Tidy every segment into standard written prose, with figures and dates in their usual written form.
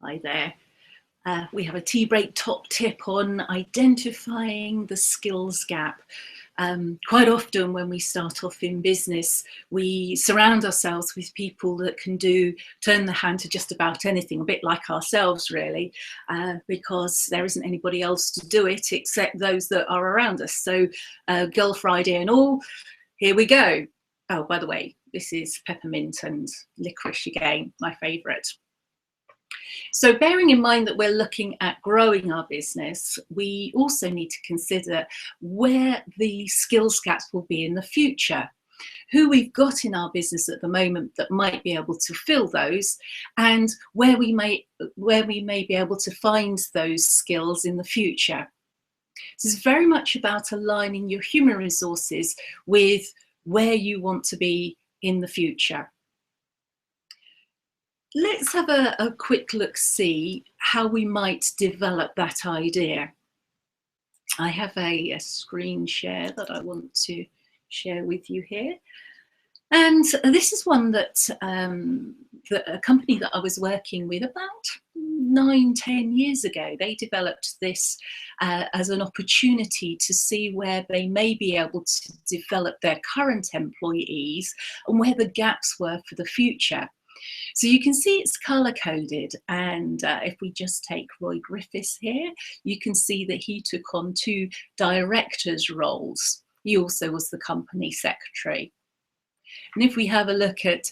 Hi there. We have a tea break top tip on identifying the skills gap. Quite often when we start off in business, we surround ourselves with people that can turn the hand to just about anything, a bit like ourselves really, because there isn't anybody else to do it except those that are around us. So Girl Friday and all, here we go. Oh, by the way, this is peppermint and licorice again, my favourite. So bearing in mind that we're looking at growing our business, we also need to consider where the skills gaps will be in the future, who we've got in our business at the moment that might be able to fill those, and where we may be able to find those skills in the future. This is very much about aligning your human resources with where you want to be in the future. Let's have a quick look-see how we might develop that idea. I have a screen share that I want to share with you here. And this is one that a company that I was working with about 9-10 years ago. They developed this as an opportunity to see where they may be able to develop their current employees and where the gaps were for the future. So you can see it's color coded, and if we just take Roy Griffiths here, you can see that he took on 2 directors' roles. He also was the company secretary. And if we have a look at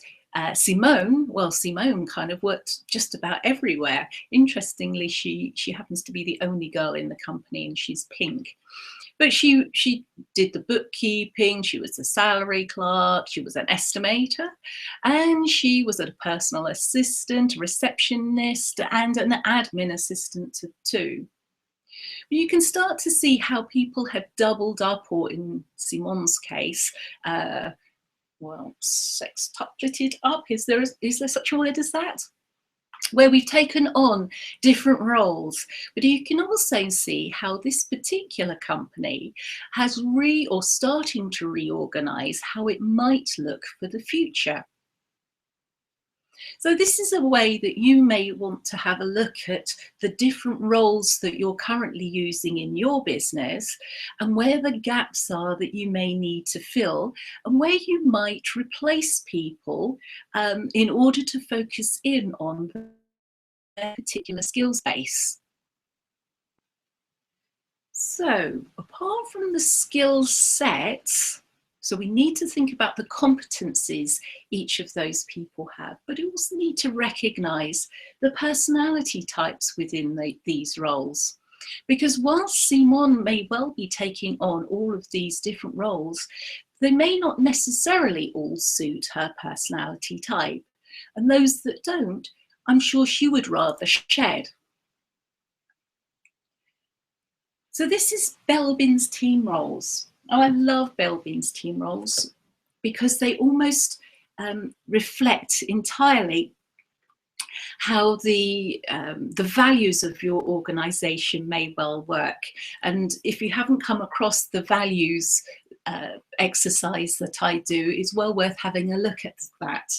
Simone, well, Simone kind of worked just about everywhere. Interestingly, she happens to be the only girl in the company, and she's pink. But she did the bookkeeping, she was a salary clerk, she was an estimator, and she was a personal assistant, a receptionist, and an admin assistant too. But you can start to see how people have doubled up, or in Simone's case, well, sextupleted up. Is there such a word as that? Where we've taken on different roles, but you can also see how this particular company has starting to reorganize how it might look for the future. So this is a way that you may want to have a look at the different roles that you're currently using in your business and where the gaps are that you may need to fill and where you might replace people in order to focus in on their particular skills base. So apart from the skill sets, so we need to think about the competencies each of those people have, but we also need to recognize the personality types within these roles. Because whilst Simone may well be taking on all of these different roles, they may not necessarily all suit her personality type. And those that don't, I'm sure she would rather shed. So this is Belbin's team roles. Oh, I love Belbin's team roles because they almost reflect entirely how the values of your organization may well work. And if you haven't come across the values exercise that I do, it's well worth having a look at that.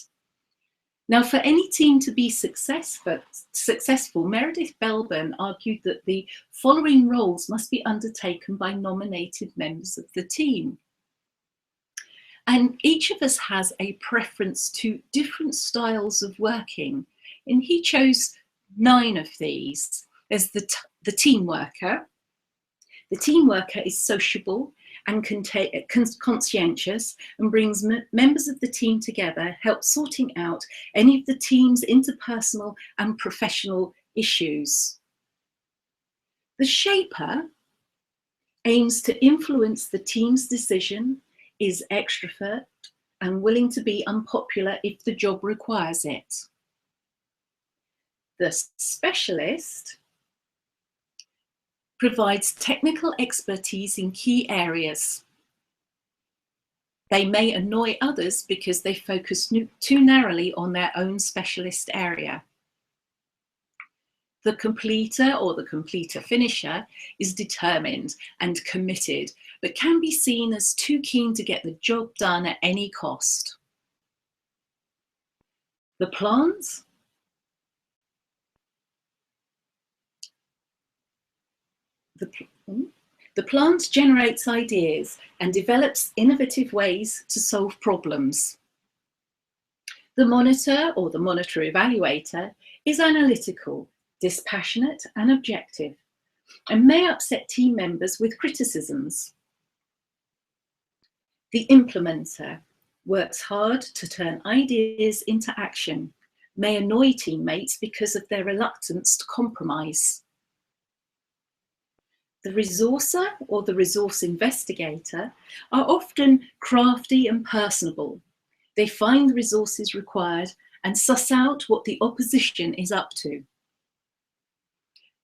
Now, for any team to be successful, Meredith Belbin argued that the following roles must be undertaken by nominated members of the team. And each of us has a preference to different styles of working. And he chose 9 of these. There's the team worker. The team worker is sociable and conscientious and brings members of the team together, helps sorting out any of the team's interpersonal and professional issues. The shaper aims to influence the team's decision, is extrovert and willing to be unpopular if the job requires it. The specialist provides technical expertise in key areas. They may annoy others because they focus too narrowly on their own specialist area. The completer or the completer finisher is determined and committed, but can be seen as too keen to get the job done at any cost. The plants The plant generates ideas and develops innovative ways to solve problems. The monitor or the monitor evaluator is analytical, dispassionate and objective, and may upset team members with criticisms. The implementer works hard to turn ideas into action, may annoy teammates because of their reluctance to compromise. The resourcer or the resource investigator are often crafty and personable. They find the resources required and suss out what the opposition is up to.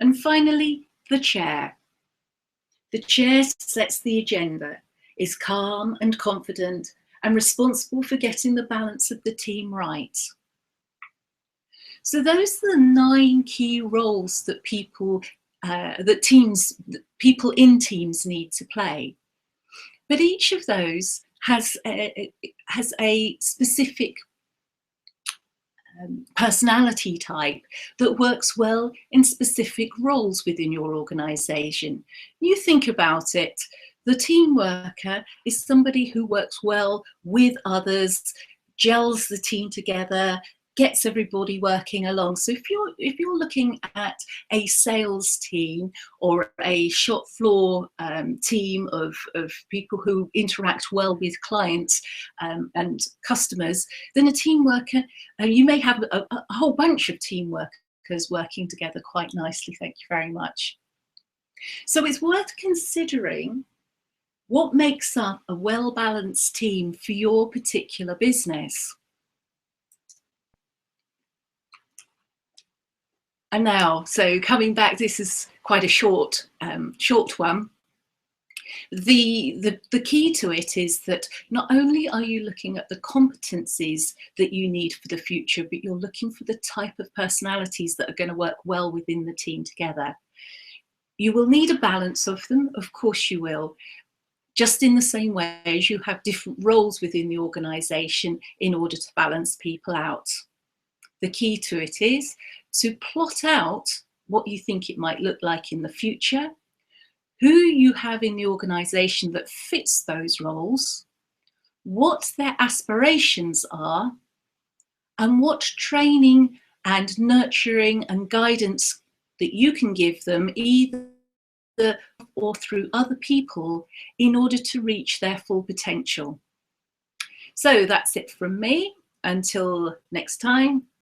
And finally, the chair. The chair sets the agenda, is calm and confident and responsible for getting the balance of the team right. So those are the 9 key roles that people in teams need to play. But each of those has a specific personality type that works well in specific roles within your organisation. You think about it, the team worker is somebody who works well with others, gels the team together, gets everybody working along. So if you're looking at a sales team or a shop floor team of people who interact well with clients and customers, then a team worker, you may have a whole bunch of team workers working together quite nicely. Thank you very much. So it's worth considering what makes up a well-balanced team for your particular business. And now, so coming back, this is quite a short one. The key to it is that not only are you looking at the competencies that you need for the future, but you're looking for the type of personalities that are going to work well within the team together. You will need a balance of them, of course you will, just in the same way as you have different roles within the organisation in order to balance people out. The key to it is to plot out what you think it might look like in the future, who you have in the organisation that fits those roles, what their aspirations are, and what training and nurturing and guidance that you can give them either or through other people in order to reach their full potential. So that's it from me. Until next time.